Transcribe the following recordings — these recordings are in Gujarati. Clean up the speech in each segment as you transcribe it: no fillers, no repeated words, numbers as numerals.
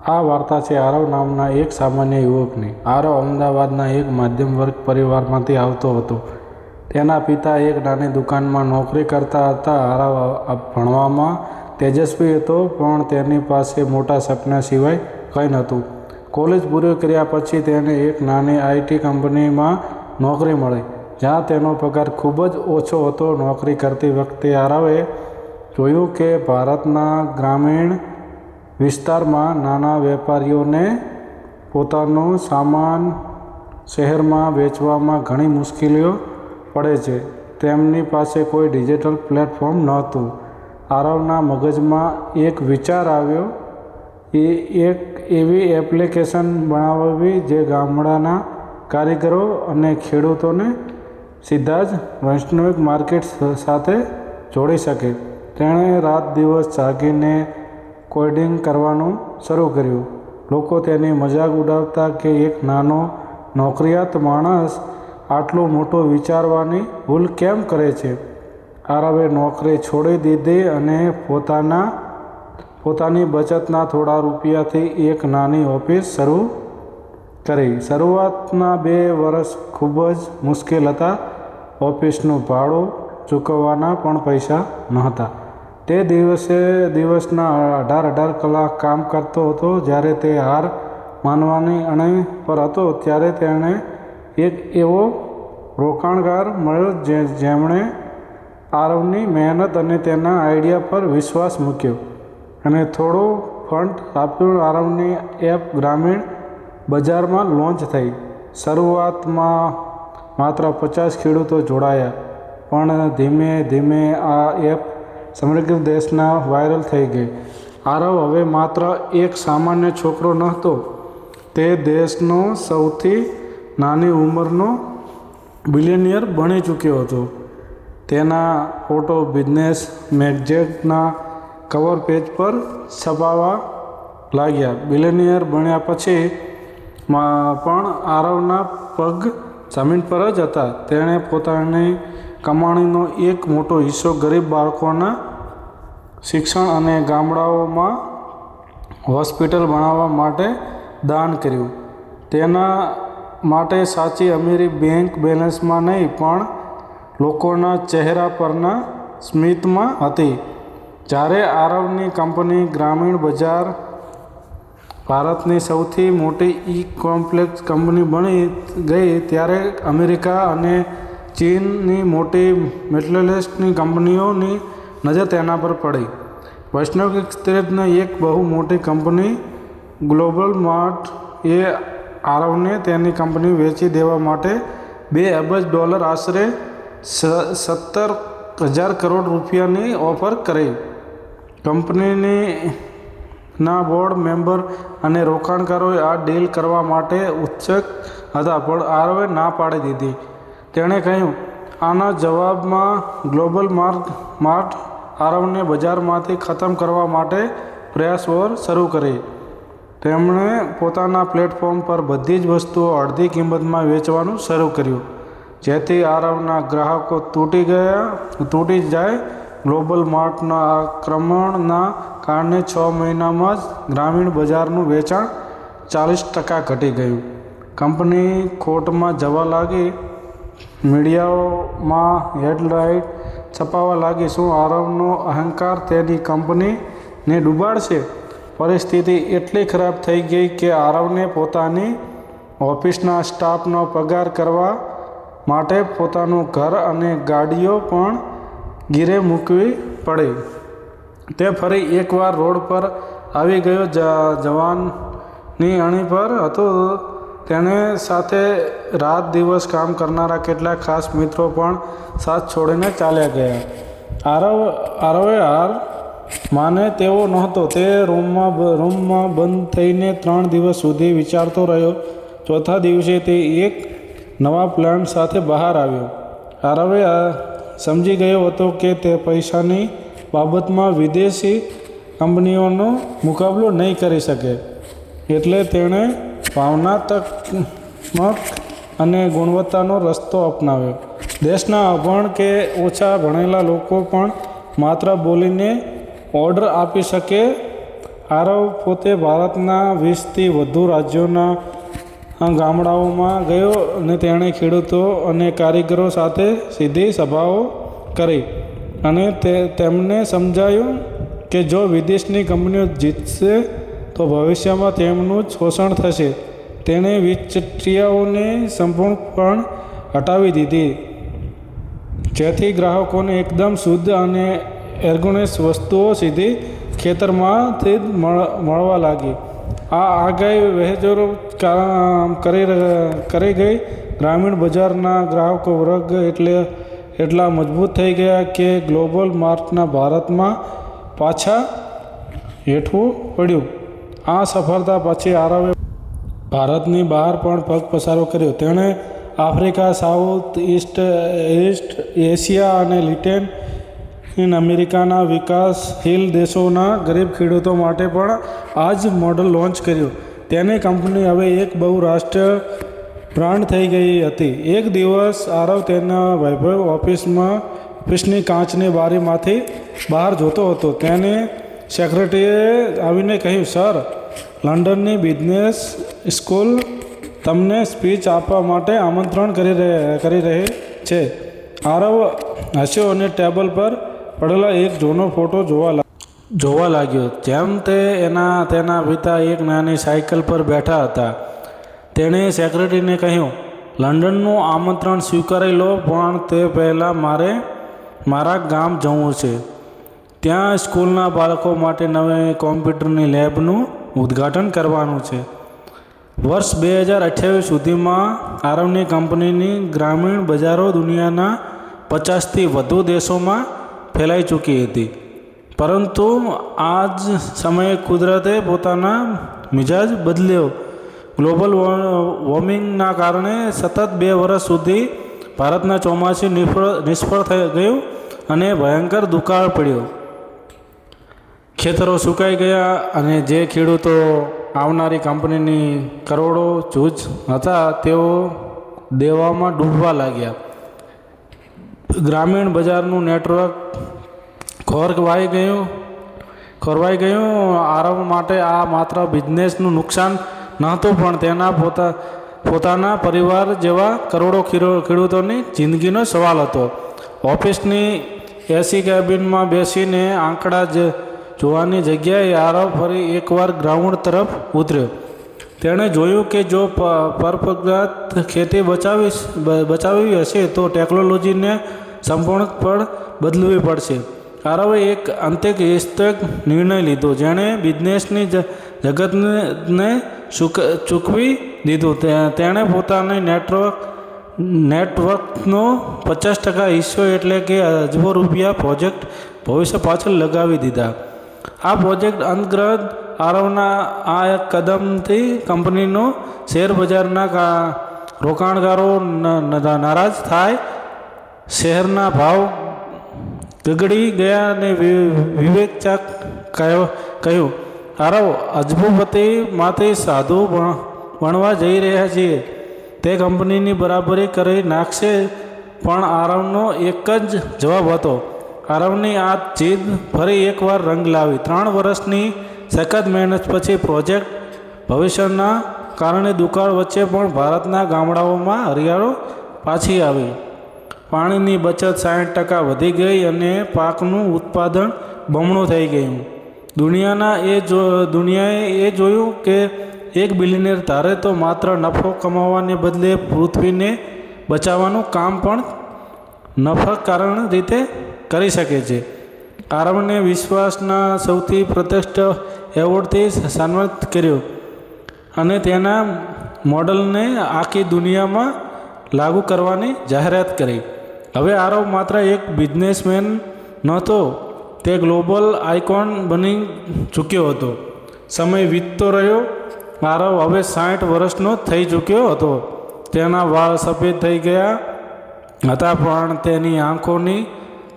આ વાર્તા છે આરવ નામના એક સામાન્ય યુવકની। આરવ અમદાવાદના એક મધ્યમ વર્ગ પરિવારમાંથી આવતો હતો। તેના પિતા એક નાની દુકાનમાં નોકરી કરતા હતા। આરવ ભણવામાં તેજસ્વી હતો, પણ તેની પાસે મોટા સપના સિવાય કંઈ નહોતું। કોલેજ પૂરી કર્યા પછી તેને એક નાની આઈટી કંપનીમાં નોકરી મળી, જ્યાં તેનો પગાર ખૂબ જ ઓછો હતો। નોકરી કરતી વખતે આરવે જોયું કે ભારતના ગ્રામીણ વિસ્તારમાં નાના વેપારીઓને પોતાનો સામાન શહેરમાં વેચવામાં ઘણી મુશ્કેલીઓ પડે છે। તેમની પાસે કોઈ ડિજિટલ પ્લેટફોર્મ નહોતું। આરવના મગજમાં એક વિચાર આવ્યો, એક એવી એપ્લિકેશન બનાવવી જે ગામડાના કારીગરો અને ખેડૂતોને સીધા જ વૈશ્વિક માર્કેટ સાથે જોડી શકે। તેણે રાત દિવસ જાગીને કોડિંગ કરવાનું શરૂ કર્યું। લોકો તેની મજાક ઉડાવતા કે એક નાનો નોકરિયાત માણસ આટલું મોટું વિચારવાની ભૂલ કેમ કરે છે। આરવે નોકરી છોડી દીધી અને પોતાની બચતના થોડા રૂપિયાથી એક નાની ઓફિસ શરૂ કરી। શરૂઆતના 2 વર્ષ ખૂબ જ મુશ્કેલ હતા। ઓફિસનું ભાડું ચૂકવવાના પણ પૈસા નહોતા। તે દિવસના 18 કલાક કામ કરતો હતો। જ્યારે તે હાર માનવાની અણી પર હતો, ત્યારે તેણે એક એવો રોકાણકાર મળ્યો જેમણે આરવની મહેનત અને તેના આઈડિયા પર વિશ્વાસ મૂક્યો અને થોડું ફંડ આપ્યું। આરવની એપ ગ્રામીણ બજારમાં લોન્ચ થઈ। શરૂઆતમાં માત્ર 50 ખેડૂતો જોડાયા, પણ ધીમે ધીમે આ એપ સમગ્ર દેશમાં વાયરલ થઈ ગઈ। આરવ હવે માત્ર એક સામાન્ય છોકરો નહોતો, તે દેશનો સૌથી નાની ઉંમરનો બિલિયનિયર બની ચૂક્યો હતો। તેના ફોટો બિઝનેસ મેગેઝિનના કવર પેજ પર છપાવા લાગ્યા। બિલિયનિયર બન્યા પછી પણ આરવના પગ જમીન પર જ હતા। તેણે પોતાની કમાણીનો એક મોટો હિસ્સો ગરીબ બાળકોના શિક્ષણ અને ગામડાઓમાં હોસ્પિટલ બનાવવા માટે દાન કર્યું। તેના માટે સાચી અમીરી બેંક બેલેન્સમાં નહીં, પણ લોકોના ચહેરા પરના સ્મિતમાં હતી। જ્યારે આરવની કંપની ગ્રામીણ બજાર ભારતની સૌથી મોટી ઈ-કોમર્સ કંપની બની ગઈ, ત્યારે અમેરિકા અને ચીનની મોટી મલ્ટીનેશનલ કંપનીઓની નજર તેના પર પડી। વૈશ્વિક સ્તરની એક બહુ મોટી કંપની ગ્લોબલ માર્ટ એ આરવને તેની કંપની વેચી દેવા માટે $2 અબજ આશરે 17,000 કરોડ રૂપિયાની ઓફર કરી। કંપનીના બોર્ડ મેમ્બર અને રોકાણકારોએ આ ડીલ કરવા માટે ઉત્સુક હતા, પણ આરવે ના પાડી દીધી। તેણે કહ્યું, આના જવાબમાં ગ્લોબલ માર્ટ આરવને બજારમાંથી ખતમ કરવા માટે પ્રયાસો શરૂ કરી। તેમણે પોતાના પ્લેટફોર્મ પર બધી જ વસ્તુઓ અડધી કિંમતમાં વેચવાનું શરૂ કર્યું, જેથી આરવના ગ્રાહકો તૂટી જાય। ગ્લોબલ માર્ટના આક્રમણના કારણે 6 મહિનામાં જ ગ્રામીણ બજારનું વેચાણ 40% ઘટી ગયું। કંપની ખોટમાં જવા લાગી। મીડિયામાં હેડલાઇન છપાવા લાગી, શું આરવનો અહંકાર તેની કંપનીને ડૂબાડશે? પરિસ્થિતિ એટલી ખરાબ થઈ ગઈ કે આરવને પોતાની ઓફિસના સ્ટાફનો પગાર કરવા માટે પોતાનું ઘર અને ગાડીઓ પણ ગીરે મૂકવી પડી। તે ફરી એકવાર રોડ પર આવી ગયો। જવાની અણી પર હતો। તેની સાથે રાત દિવસ કામ કરનારા કેટલાક ખાસ મિત્રો પણ સાથ છોડીને ચાલ્યા ગયા। આરવે હાર માને તેવો નહોતો। તે રૂમમાં બંધ થઈને 3 દિવસ સુધી વિચારતો રહ્યો। ચોથા દિવસે તે એક નવા પ્લાન સાથે બહાર આવ્યો। આરવે સમજી ગયો હતો કે તે પૈસાની બાબતમાં વિદેશી કંપનીઓનો મુકાબલો નહીં કરી શકે, એટલે તેણે ભાવનાત્મક અને ગુણવત્તાનો રસ્તો અપનાવ્યો। દેશના અભણ કે ઓછા ભણેલા લોકો પણ માત્ર બોલીને ઓર્ડર આપી શકે આરવ પોતે ભારતના 20થી વધુ રાજ્યોના ગામડાઓમાં ગયો અને તેણે ખેડૂતો અને કારીગરો સાથે સીધી સભાઓ કરી અને તેમને સમજાયું કે જો વિદેશની કંપનીઓ જીતશે તો ભવિષ્યમાં તેમનું જ શોષણ થશે. તેણે વીજચીટિયાઓને સંપૂર્ણપણે હટાવી દીધી, જેથી ગ્રાહકોને એકદમ શુદ્ધ અને ઓર્ગેનિક વસ્તુઓ સીધી ખેતરમાંથી જ મળવા લાગી. આ આગાહી વહેંચો કરી ગઈ. ગ્રામીણ બજારના ગ્રાહકો વર્ગ એટલા મજબૂત થઈ ગયા કે ગ્લોબલ માર્કેટના ભારતમાં પાછા હેઠવું પડ્યું. આ સફળતા પછી આરવે ભારતની બહાર પણ પગ પસારો કર્યો. તેણે આફ્રિકા, સાઉથ ઈસ્ટ એશિયા અને લેટિન અમેરિકાના વિકાસશીલ દેશોના ગરીબ ખેડૂતો માટે પણ આ જ મોડલ લોન્ચ કર્યું. તેની કંપની હવે એક બહુરાષ્ટ્રીય બ્રાન્ડ થઈ ગઈ હતી. એક દિવસ આરવ તેના વૈભવ ઓફિસની કાચની બારીમાંથી બહાર જોતો હતો. તેની સેક્રેટરીએ આવીને કહ્યું, સર, લંડનની બિઝનેસ સ્કૂલ તમને સ્પીચ આપવા માટે આમંત્રણ કરી રહી છે. આરવ હસ્યો અને ટેબલ પર પડેલા એક જૂનો ફોટો જોવા લાગ્યો. જેમ તેના પિતા એક નાની સાયકલ પર બેઠા હતા. તેણે સેક્રેટરીને કહ્યું, લંડનનું આમંત્રણ સ્વીકારી લો, પણ તે પહેલાં મારા ગામ જવું છે. ત્યાં સ્કૂલના બાળકો માટે નવી કોમ્પ્યુટરની લેબનું ઉદ્ઘાટન કરવાનું છે. વર્ષ 2028 સુધીમાં આરવની કંપનીની ગ્રામીણ બજારો દુનિયાના 50થી વધુ દેશોમાં ફેલાઈ ચૂકી હતી. પરંતુ આ જ સમયે કુદરતે પોતાના મિજાજ બદલ્યો. ગ્લોબલ વોર્મિંગના કારણે સતત 2 વર્ષ સુધી ભારતના ચોમાસું નિષ્ફળ થઈ ગયું અને ભયંકર દુકાળ પડ્યો. ખેતરો સુકાઈ ગયા અને જે ખેડૂતો આવનારી કંપનીની કરોડો જૂજ હતા તેઓ દેવામાં ડૂબવા લાગ્યા. ગ્રામીણ બજારનું નેટવર્ક ખોરવાઈ ગયું. આરવ માટે આ માત્ર બિઝનેસનું નુકસાન નહોતું, પણ તેના પોતાના પરિવાર જેવા કરોડો ખેડૂતોની જિંદગીનો સવાલ હતો. ઓફિસની એસી કેબિનમાં બેસીને આંકડા જોવાની જગ્યાએ આરવ ફરી એકવાર ગ્રાઉન્ડ તરફ ઉતર્યો. તેણે જોયું કે જો પરંપરાગત ખેતી બચાવવી હશે તો ટેકનોલોજીને સંપૂર્ણપણે બદલવી પડશે. આરવે એક અંતર્યસ્તક નિર્ણય લીધો, જેણે બિઝનેસની જગતને ચૂકવી દીધું. તેણે પોતાની નેટવર્કનો 50% હિસ્સો એટલે કે અજબો રૂપિયા પ્રોજેક્ટ ભવિષ્ય પાછળ લગાવી દીધા. આ પ્રોજેક્ટ અંતર્ગત આરવના આ એક કદમથી કંપનીનો શેર બજારના રોકાણકારો નારાજ થાય, શેરના ભાવ ગગડી ગયા અને વિવેચક કહ્યું, આરવ અજબોપતિમાંથી સાધુ બનવા જઈ રહ્યા છીએ. તે કંપનીની બરાબરી કરી નાખશે. પણ આરવનો એક જ જવાબ હતો. આરવની આ જીદ ફરી એકવાર રંગ લાવી. 3 વર્ષની સખત મહેનત પછી પ્રોજેક્ટ ભવિષ્યના કારણે દુકાળ વચ્ચે પણ ભારતના ગામડાઓમાં હરિયાળો પાછી આવી. પાણીની બચત 60% વધી ગઈ અને પાકનું ઉત્પાદન બમણું થઈ ગયું. દુનિયાએ એ જોયું કે એક બિલિયનર ધારે તો માત્ર નફો કમાવાને બદલે પૃથ્વીને બચાવવાનું કામ પણ નફાકારક રીતે કરી શકે છે. આરવને વિશ્વના સૌથી પ્રતિષ્ઠિત એવોર્ડથી સન્માનિત કર્યો અને તેના મોડલને આખી દુનિયામાં લાગુ કરવાની જાહેરાત કરી. હવે આરવ માત્ર એક બિઝનેસમેન નહોતો, તે ગ્લોબલ આઇકોન બની ચૂક્યો હતો. સમય વીતતો રહ્યો. આરવ હવે 60 વર્ષનો થઈ ચૂક્યો હતો. તેના વાળ સફેદ થઈ ગયા હતા, પણ તેની આંખોની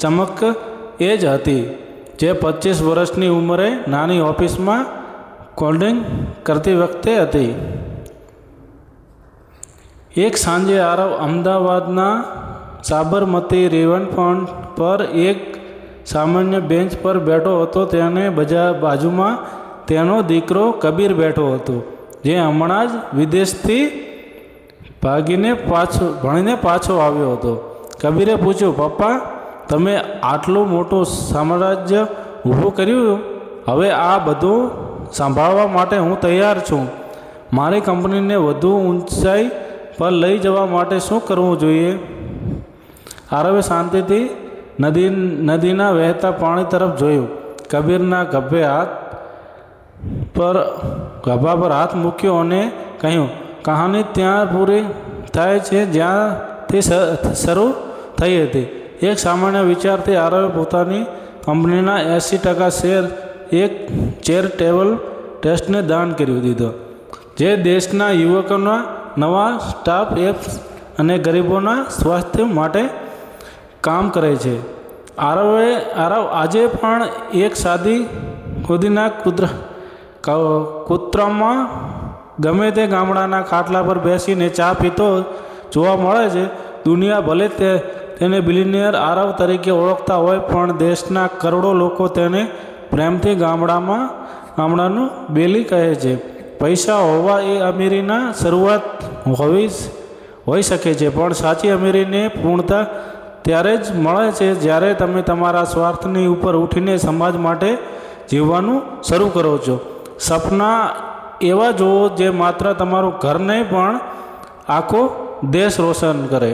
ચમક એ જ હતી જે 25 વર્ષની ઉંમરે નાની ઓફિસમાં કોલ્ડિંગ કરતી વખતે હતી. એક સાંજે આરવ અમદાવાદના સાબરમતી રિવરફ્રન્ટ પર એક સામાન્ય બેન્ચ પર બેઠો હતો. તેને બાજુમાં તેનો દીકરો કબીર બેઠો હતો, જે હમણાં જ વિદેશથી ભણીને પાછો આવ્યો હતો. કબીરે પૂછ્યું, પપ્પા, તમે આટલું મોટું સામ્રાજ્ય ઊભું કર્યું, હવે આ બધું સંભાળવા માટે હું તૈયાર છું. મારી કંપનીને વધુ ઊંચાઈ પર લઈ જવા માટે શું કરવું જોઈએ? આરવે શાંતિથી નદીના વહેતા પાણી તરફ જોયું. કબીરના ગભા પર હાથ મૂક્યો અને કહ્યું, કહાની ત્યાં પૂરી થાય છે જ્યાંથી શરૂ થઈ હતી. એક સામાન્ય વિચારથી આરવે પોતાની કંપનીના 80% શેર એક ચેરિટેબલ ટ્રસ્ટને દાન કરી દીધો, જે દેશના યુવકોના નવા સ્ટાર્ટ એપ્સ અને ગરીબોના સ્વાસ્થ્ય માટે કામ કરે છે. આરવ આજે પણ એક સાદી ખુદીના કૂતરામાં ગમે તે ગામડાના ખાટલા પર બેસીને ચા પીતો જોવા મળે છે. દુનિયા ભલે તેને બિલિયનિયર આરવ તરીકે ઓળખતા હોય, પણ દેશના કરોડો લોકો તેને પ્રેમથી ગામડાનું બેલી કહે છે. પૈસા હોવા એ અમીરીના શરૂઆત હોઈ શકે છે, પણ સાચી અમીરીને પૂર્ણતા ત્યારે જ મળે છે જ્યારે તમે તમારા સ્વાર્થની ઉપર ઉઠીને સમાજ માટે જીવવાનું શરૂ કરો છો. સપના એવા જુઓ જે માત્ર તમારું ઘર નહીં પણ આખો દેશ રોશન કરે.